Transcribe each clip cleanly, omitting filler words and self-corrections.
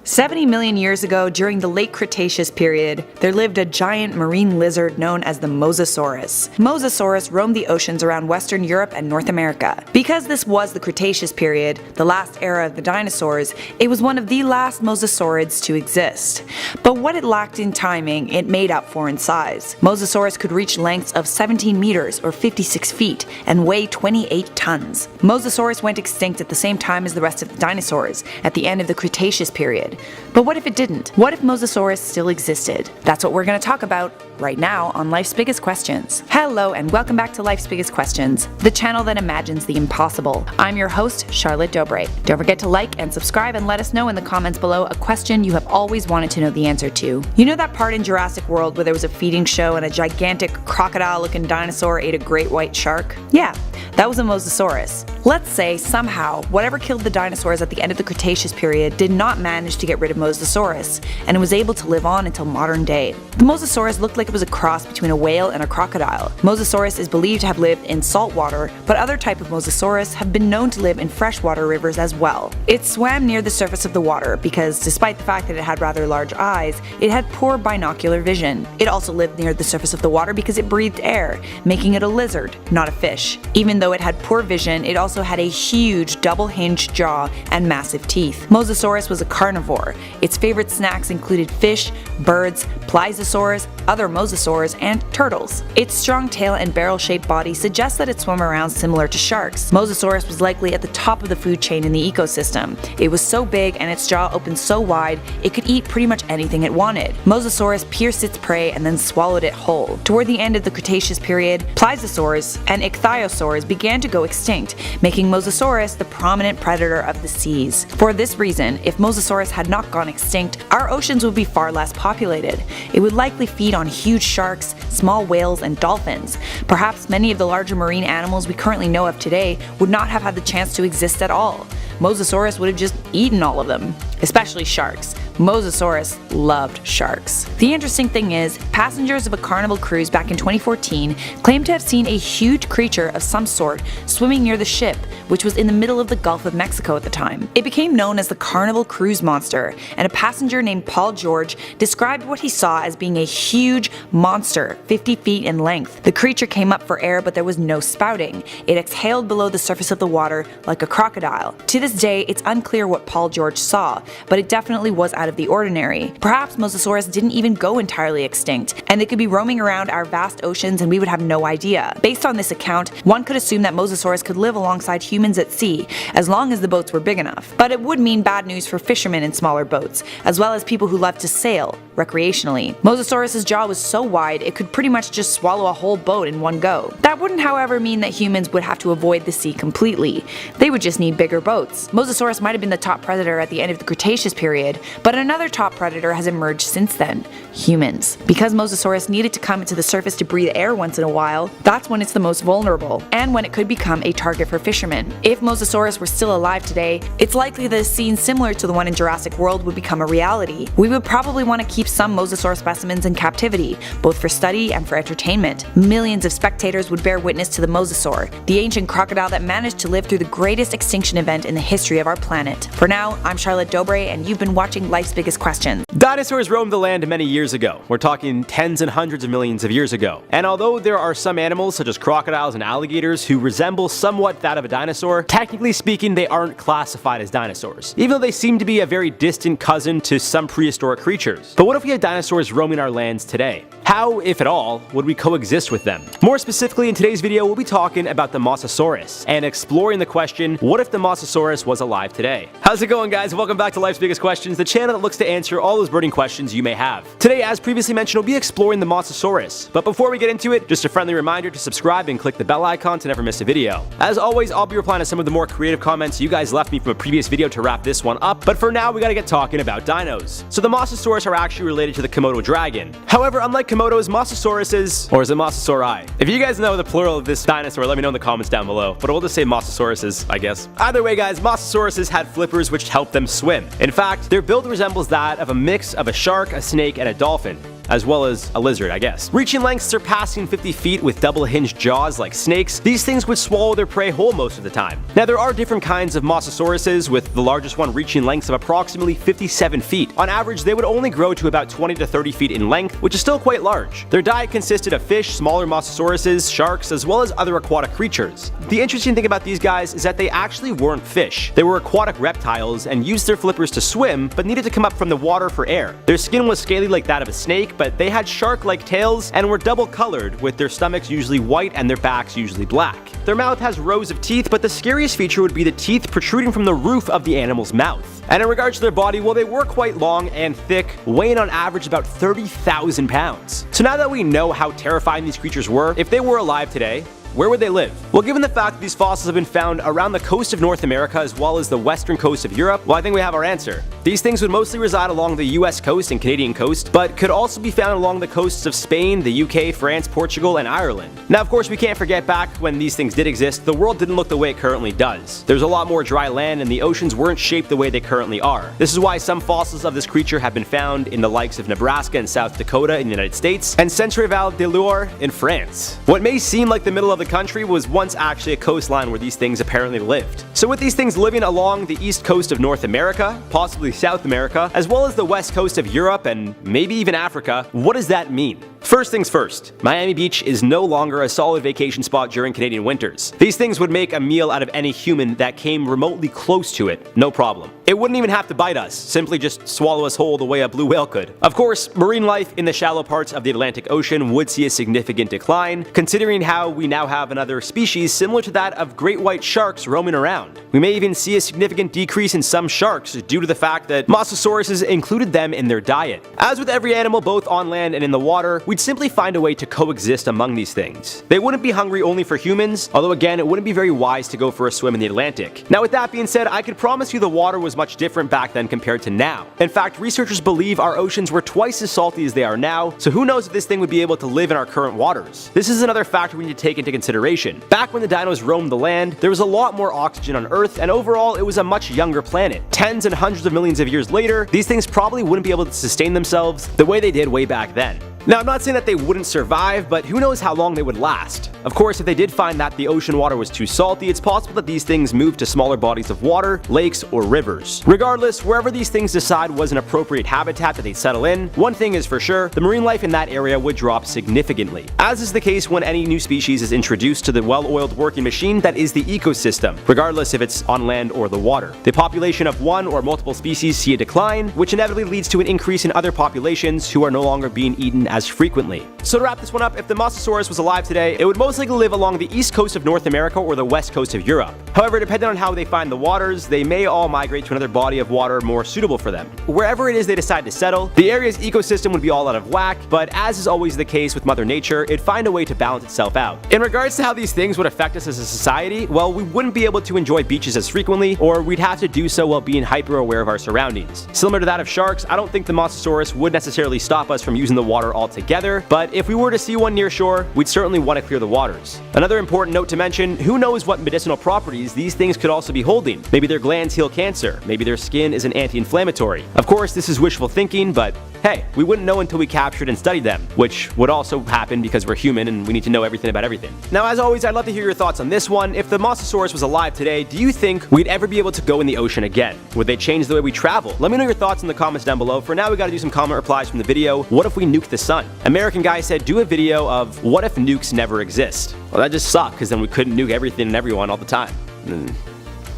70 million years ago, during the late Cretaceous period, there lived a giant marine lizard known as the Mosasaurus. Mosasaurus roamed the oceans around Western Europe and North America. Because this was the Cretaceous period, the last era of the dinosaurs, it was one of the last mosasaurids to exist. But what it lacked in timing, it made up for in size. Mosasaurus could reach lengths of 17 meters or 56 feet and weigh 28 tons. Mosasaurus went extinct at the same time as the rest of the dinosaurs, at the end of the Cretaceous period. But what if it didn't? What if Mosasaurus still existed? That's what we're going to talk about right now on Life's Biggest Questions. Hello and welcome back to Life's Biggest Questions, the channel that imagines the impossible. I'm your host, Charlotte Dobre. Don't forget to like and subscribe and let us know in the comments below a question you have always wanted to know the answer to. You know that part in Jurassic World where there was a feeding show and a gigantic crocodile-looking dinosaur ate a great white shark? Yeah, that was a Mosasaurus. Let's say somehow whatever killed the dinosaurs at the end of the Cretaceous period did not manage to get rid of Mosasaurus, and it was able to live on until modern day. The Mosasaurus looked like it was a cross between a whale and a crocodile. Mosasaurus is believed to have lived in salt water, but other types of Mosasaurus have been known to live in freshwater rivers as well. It swam near the surface of the water because, despite the fact that it had rather large eyes, it had poor binocular vision. It also lived near the surface of the water because it breathed air, making it a lizard, not a fish. Even though it had poor vision, it also had a huge double-hinged jaw and massive teeth. Mosasaurus was a carnivore. Its favorite snacks included fish, birds, plesiosaurs, other mosasaurs, and turtles. Its strong tail and barrel-shaped body suggests that it swam around similar to sharks. Mosasaurus was likely at the top of the food chain in the ecosystem. It was so big and its jaw opened so wide, it could eat pretty much anything it wanted. Mosasaurus pierced its prey and then swallowed it whole. Toward the end of the Cretaceous period, plesiosaurs and ichthyosaurs began to go extinct, making Mosasaurus the prominent predator of the seas. For this reason, if Mosasaurus had not gone extinct, our oceans would be far less populated. It would likely feed on huge sharks, small whales, and dolphins. Perhaps many of the larger marine animals we currently know of today would not have had the chance to exist at all. Mosasaurus would have just eaten all of them, especially sharks. Mosasaurus loved sharks. The interesting thing is, passengers of a Carnival cruise back in 2014 claimed to have seen a huge creature of some sort swimming near the ship, which was in the middle of the Gulf of Mexico at the time. It became known as the Carnival Cruise Monster, and a passenger named Paul George described what he saw as being a huge monster, 50 feet in length. The creature came up for air, but there was no spouting. It exhaled below the surface of the water like a crocodile. To this day, it's unclear what Paul George saw, but it definitely was out of the ordinary. Perhaps Mosasaurus didn't even go entirely extinct, and they could be roaming around our vast oceans and we would have no idea. Based on this account, one could assume that Mosasaurus could live alongside humans at sea, as long as the boats were big enough. But it would mean bad news for fishermen in smaller boats, as well as people who love to sail recreationally. Mosasaurus' jaw was so wide it could pretty much just swallow a whole boat in one go. That wouldn't, however, mean that humans would have to avoid the sea completely. They would just need bigger boats. Mosasaurus might have been the top predator at the end of the Cretaceous period, but another top predator has emerged since then: humans. Because Mosasaurus needed to come into the surface to breathe air once in a while, that's when it's the most vulnerable, and when it could become a target for fishermen. If Mosasaurus were still alive today, it's likely that a scene similar to the one in Jurassic World would become a reality. We would probably want to keep some Mosasaur specimens in captivity, both for study and for entertainment. Millions of spectators would bear witness to the Mosasaur, the ancient crocodile that managed to live through the greatest extinction event in the history of our planet. For now, I'm Charlotte Dobre, and you've been watching Life's Biggest Questions. Dinosaurs roamed the land many years ago. We're talking tens and hundreds of millions of years ago. And although there are some animals, such as crocodiles and alligators, who resemble somewhat that of a dinosaur, technically speaking, they aren't classified as dinosaurs, even though they seem to be a very distant cousin to some prehistoric creatures. But what if we had dinosaurs roaming our lands today? How, if at all, would we coexist with them? More specifically, in today's video, we'll be talking about the Mossosaurus and exploring the question, what if the Mossosaurus was alive today? How's it going, guys? Welcome back to Life's Biggest Questions, the channel that looks to answer all those burning questions you may have. Today, as previously mentioned, we'll be exploring the Mossosaurus. But before we get into it, just a friendly reminder to subscribe and click the bell icon to never miss a video. As always, I'll be replying to some of the more creative comments you guys left me from a previous video to wrap this one up, but for now, we gotta get talking about dinos. So the Mossosaurus are actually related to the Komodo dragon. However, unlike Komodos, Mossosauruses, or is it Mossosauri? If you guys know the plural of this dinosaur, let me know in the comments down below, but we'll just say Mossosauruses, I guess. Either way, guys, Mossosauruses had flippers which helped them swim. In fact, their build resembles that of a mix of a shark, a snake, and a dolphin. as well as a lizard, I guess. Reaching lengths surpassing 50 feet with double-hinged jaws like snakes, these things would swallow their prey whole most of the time. Now, there are different kinds of Mososauruses, with the largest one reaching lengths of approximately 57 feet. On average, they would only grow to about 20 to 30 feet in length, which is still quite large. Their diet consisted of fish, smaller Mososauruses, sharks, as well as other aquatic creatures. The interesting thing about these guys is that they actually weren't fish. They were aquatic reptiles and used their flippers to swim, but needed to come up from the water for air. Their skin was scaly like that of a snake, but they had shark-like tails and were double-colored, with their stomachs usually white and their backs usually black. Their mouth has rows of teeth, but the scariest feature would be the teeth protruding from the roof of the animal's mouth. And in regards to their body, well, they were quite long and thick, weighing on average about 30,000 pounds. So now that we know how terrifying these creatures were, if they were alive today, where would they live? Well, given the fact that these fossils have been found around the coast of North America as well as the western coast of Europe, well, I think we have our answer. These things would mostly reside along the US coast and Canadian coast, but could also be found along the coasts of Spain, the UK, France, Portugal, and Ireland. Now, of course, we can't forget back when these things did exist, the world didn't look the way it currently does. There's a lot more dry land and the oceans weren't shaped the way they currently are. This is why some fossils of this creature have been found in the likes of Nebraska and South Dakota in the United States, and Centre-Val de Loire in France. What may seem like the middle of the country was once actually a coastline where these things apparently lived. So with these things living along the east coast of North America, possibly South America, as well as the west coast of Europe and maybe even Africa, what does that mean? First things first, Miami Beach is no longer a solid vacation spot during Canadian winters. These things would make a meal out of any human that came remotely close to it, no problem. It wouldn't even have to bite us, simply just swallow us whole the way a blue whale could. Of course, marine life in the shallow parts of the Atlantic Ocean would see a significant decline, considering how we now have another species similar to that of great white sharks roaming around. We may even see a significant decrease in some sharks due to the fact that Mososauruses included them in their diet. As with every animal both on land and in the water, we'd simply find a way to coexist among these things. They wouldn't be hungry only for humans, although again, it wouldn't be very wise to go for a swim in the Atlantic. Now with that being said, I could promise you the water was much different back then compared to now. In fact, researchers believe our oceans were twice as salty as they are now, so who knows if this thing would be able to live in our current waters. This is another factor we need to take into consideration. Back when the dinos roamed the land, there was a lot more oxygen on Earth, and overall, it was a much younger planet. Tens and hundreds of millions of years later, these things probably wouldn't be able to sustain themselves the way they did way back then. Now, I'm not saying that they wouldn't survive, but who knows how long they would last. Of course, if they did find that the ocean water was too salty, it's possible that these things moved to smaller bodies of water, lakes, or rivers. Regardless, wherever these things decide was an appropriate habitat that they'd settle in, one thing is for sure, the marine life in that area would drop significantly. As is the case when any new species is introduced to the well-oiled working machine that is the ecosystem, regardless if it's on land or the water. The population of one or multiple species see a decline, which inevitably leads to an increase in other populations who are no longer being eaten as frequently. So to wrap this one up, if the Mosasaurus was alive today, it would most likely live along the east coast of North America or the west coast of Europe. However, depending on how they find the waters, they may all migrate to another body of water more suitable for them. Wherever it is they decide to settle, the area's ecosystem would be all out of whack, but as is always the case with Mother Nature, it'd find a way to balance itself out. In regards to how these things would affect us as a society, well, we wouldn't be able to enjoy beaches as frequently, or we'd have to do so while being hyper aware of our surroundings. Similar to that of sharks, I don't think the Mosasaurus would necessarily stop us from using the water altogether, but if we were to see one near shore, we'd certainly want to clear the waters. Another important note to mention, who knows what medicinal properties these things could also be holding. Maybe their glands heal cancer, maybe their skin is an anti-inflammatory. Of course, this is wishful thinking, but hey, we wouldn't know until we captured and studied them, which would also happen because we're human and we need to know everything about everything. Now, as always, I'd love to hear your thoughts on this one. If the Mosasaurus was alive today, do you think we'd ever be able to go in the ocean again? Would they change the way we travel? Let me know your thoughts in the comments down below. For now, we gotta do some comment replies from the video. What if we nuke the sun? American guy said, do a video of what if nukes never exist? Well, that just sucked, because then we couldn't nuke everything and everyone all the time.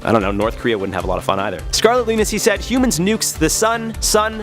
I don't know, North Korea wouldn't have a lot of fun either. Scarlet Linus, he said, humans nukes the sun,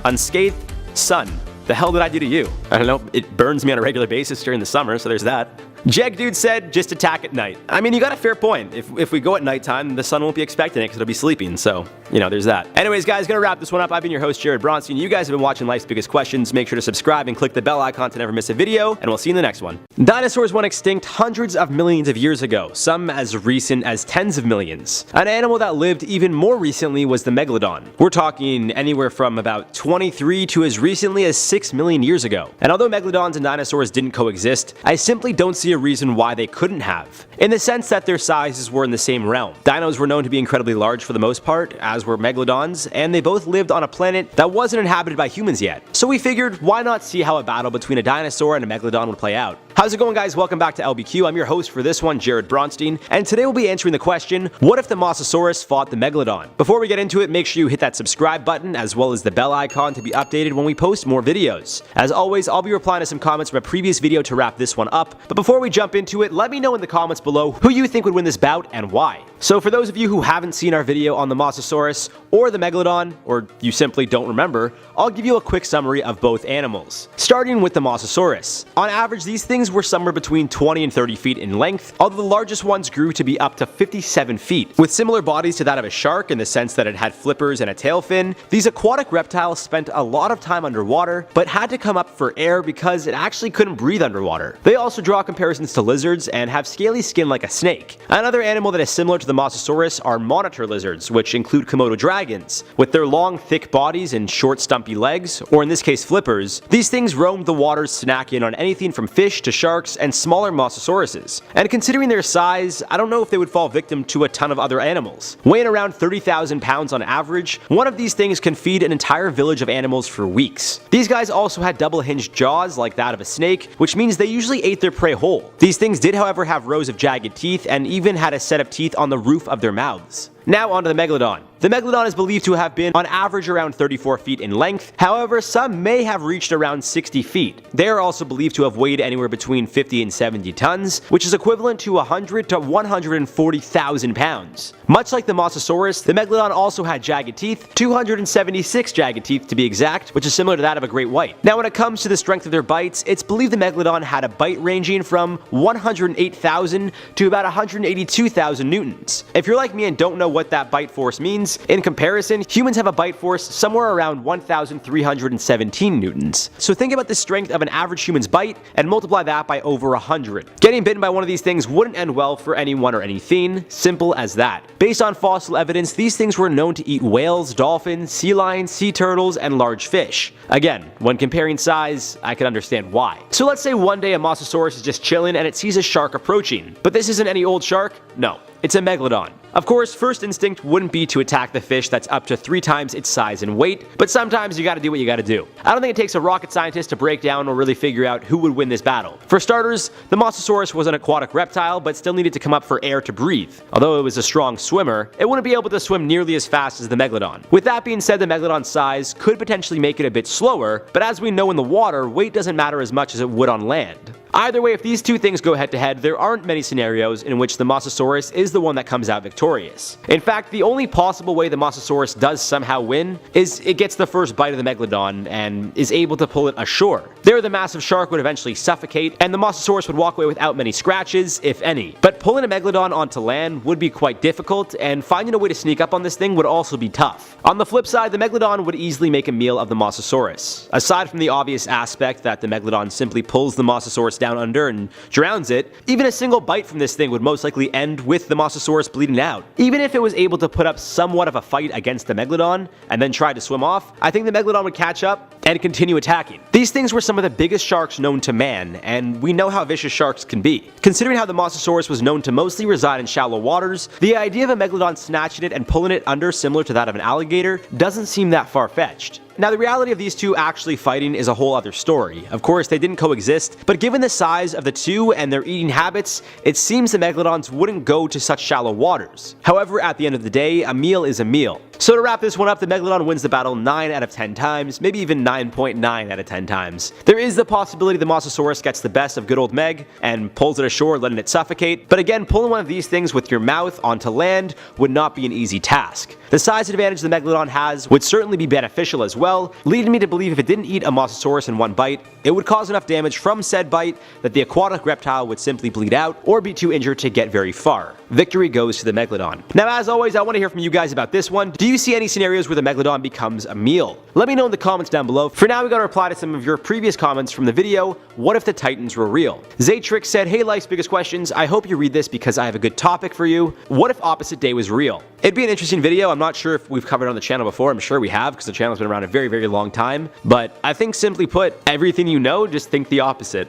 unscathed, sun. The hell did I do to you? I don't know, it burns me on a regular basis during the summer, so there's that. Jeg Dude said, just attack at night. I mean, you got a fair point. If we go at nighttime, the sun won't be expecting it because it'll be sleeping, so, you know, there's that. Anyways, guys, gonna wrap this one up. I've been your host, Jared Bronstein. You guys have been watching Life's Biggest Questions. Make sure to subscribe and click the bell icon to never miss a video, and we'll see you in the next one. Dinosaurs went extinct hundreds of millions of years ago, some as recent as tens of millions. An animal that lived even more recently was the Megalodon. We're talking anywhere from about 23 to as recently as 6 million years ago. And although Megalodons and dinosaurs didn't coexist, I simply don't see a a reason why they couldn't have, in the sense that their sizes were in the same realm. Dinos were known to be incredibly large for the most part, as were megalodons, and they both lived on a planet that wasn't inhabited by humans yet. So we figured, why not see how a battle between a dinosaur and a megalodon would play out. How's it going, guys? Welcome back to LBQ. I'm your host for this one, Jared Bronstein, and today we'll be answering the question, what if the Mossosaurus fought the Megalodon? Before we get into it, make sure you hit that subscribe button as well as the bell icon to be updated when we post more videos. As always, I'll be replying to some comments from a previous video to wrap this one up, but before we jump into it, let me know in the comments below who you think would win this bout and why. So for those of you who haven't seen our video on the Mossosaurus or the Megalodon, or you simply don't remember, I'll give you a quick summary of both animals. Starting with the Mossosaurus. On average, these things were somewhere between 20 and 30 feet in length, although the largest ones grew to be up to 57 feet. With similar bodies to that of a shark in the sense that it had flippers and a tail fin, these aquatic reptiles spent a lot of time underwater, but had to come up for air because it actually couldn't breathe underwater. They also draw comparisons to lizards and have scaly skin like a snake. Another animal that is similar to the Mossosaurus are monitor lizards, which include Komodo dragons. With their long, thick bodies and short, stumpy legs, or in this case flippers, these things roamed the waters snacking on anything from fish to sharks and smaller Mossosauruses. And considering their size, I don't know if they would fall victim to a ton of other animals. Weighing around 30,000 pounds on average, one of these things can feed an entire village of animals for weeks. These guys also had double-hinged jaws like that of a snake, which means they usually ate their prey whole. These things did, however, have rows of jagged teeth and even had a set of teeth on the roof of their mouths. Now onto the Megalodon. The Megalodon is believed to have been on average around 34 feet in length, however some may have reached around 60 feet. They are also believed to have weighed anywhere between 50 and 70 tons, which is equivalent to 100 to 140,000 pounds. Much like the Mossosaurus, the Megalodon also had jagged teeth, 276 jagged teeth to be exact, which is similar to that of a great white. Now when it comes to the strength of their bites, it's believed the Megalodon had a bite ranging from 108,000 to about 182,000 newtons. If you're like me and don't know what that bite force means, in comparison, humans have a bite force somewhere around 1,317 newtons. So think about the strength of an average human's bite and multiply that by over 100. Getting bitten by one of these things wouldn't end well for anyone or anything, simple as that. Based on fossil evidence, these things were known to eat whales, dolphins, sea lions, sea turtles, and large fish. Again, when comparing size, I can understand why. So let's say one day a Mossosaurus is just chilling and it sees a shark approaching. But this isn't any old shark, no. It's a Megalodon. Of course, first instinct wouldn't be to attack the fish that's up to 3 times its size and weight, but sometimes you gotta do what you gotta do. I don't think it takes a rocket scientist to break down or really figure out who would win this battle. For starters, the Mossosaurus was an aquatic reptile, but still needed to come up for air to breathe. Although it was a strong swimmer, it wouldn't be able to swim nearly as fast as the Megalodon. With that being said, the Megalodon's size could potentially make it a bit slower, but as we know in the water, weight doesn't matter as much as it would on land. Either way, if these two things go head to head, there aren't many scenarios in which the Mossosaurus is the one that comes out victorious. In fact, the only possible way the Mossosaurus does somehow win is it gets the first bite of the Megalodon and is able to pull it ashore. There, the massive shark would eventually suffocate, and the Mossosaurus would walk away without many scratches, if any. But pulling a Megalodon onto land would be quite difficult, and finding a way to sneak up on this thing would also be tough. On the flip side, the Megalodon would easily make a meal of the Mossosaurus. Aside from the obvious aspect that the Megalodon simply pulls the Mossosaurus down under and drowns it, even a single bite from this thing would most likely end with the Mossosaurus bleeding out. Even if it was able to put up somewhat of a fight against the Megalodon and then try to swim off, I think the Megalodon would catch up and continue attacking. These things were some of the biggest sharks known to man, and we know how vicious sharks can be. Considering how the Mossosaurus was known to mostly reside in shallow waters, the idea of a Megalodon snatching it and pulling it under similar to that of an alligator doesn't seem that far-fetched. Now, the reality of these two actually fighting is a whole other story. Of course, they didn't coexist, but given the size of the two and their eating habits, it seems the Megalodons wouldn't go to such shallow waters. However, at the end of the day, a meal is a meal. So to wrap this one up, the Megalodon wins the battle 9 out of 10 times, maybe even 9.9 out of 10 times. There is the possibility the Mossosaurus gets the best of good old Meg and pulls it ashore, letting it suffocate, but again, pulling one of these things with your mouth onto land would not be an easy task. The size advantage the Megalodon has would certainly be beneficial as well, leading me to believe if it didn't eat a Mossosaurus in one bite, it would cause enough damage from said bite that the aquatic reptile would simply bleed out or be too injured to get very far. Victory goes to the Megalodon. Now, as always, I want to hear from you guys about this one. Do you see any scenarios where the Megalodon becomes a meal? Let me know in the comments down below. For now, we gotta reply to some of your previous comments from the video, what if the Titans were real? Zaytrix said, hey Life's Biggest Questions, I hope you read this because I have a good topic for you. What if Opposite Day was real? It'd be an interesting video. I'm not sure if we've covered it on the channel before. I'm sure we have, because the channel's been around a very, very long time. But I think, simply put, everything you know, just think the opposite.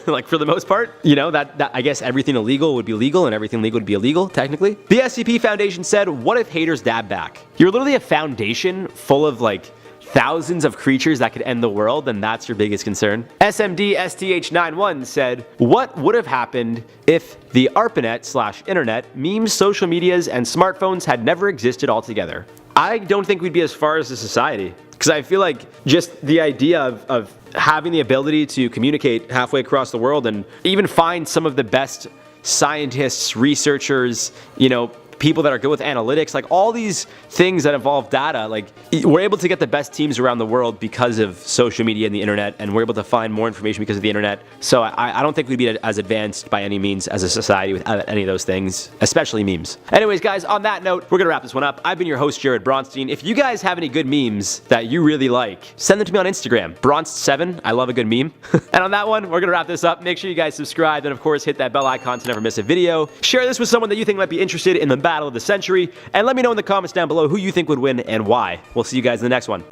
Like, for the most part, you know, that I guess everything illegal would be legal and everything legal would be illegal, technically. The SCP Foundation said, what if haters dab back? You're literally a foundation full of, like, thousands of creatures that could end the world, and that's your biggest concern? SMD STH91 said, what would have happened if the ARPANET/internet, memes, social medias, and smartphones had never existed altogether? I don't think we'd be as far as a society, because I feel like just the idea of having the ability to communicate halfway across the world and even find some of the best scientists, researchers, you know, people that are good with analytics, like all these things that involve data, like we're able to get the best teams around the world because of social media and the internet, and we're able to find more information because of the internet. So I don't think we'd be as advanced by any means as a society without any of those things, especially memes. Anyways, guys, on that note, we're gonna wrap this one up. I've been your host, Jared Bronstein. If you guys have any good memes that you really like, send them to me on Instagram, Bronst7. I love a good meme. And on that one, we're gonna wrap this up. Make sure you guys subscribe, and of course, hit that bell icon to never miss a video. Share this with someone that you think might be interested in the battle of the century, and let me know in the comments down below who you think would win and why. We'll see you guys in the next one.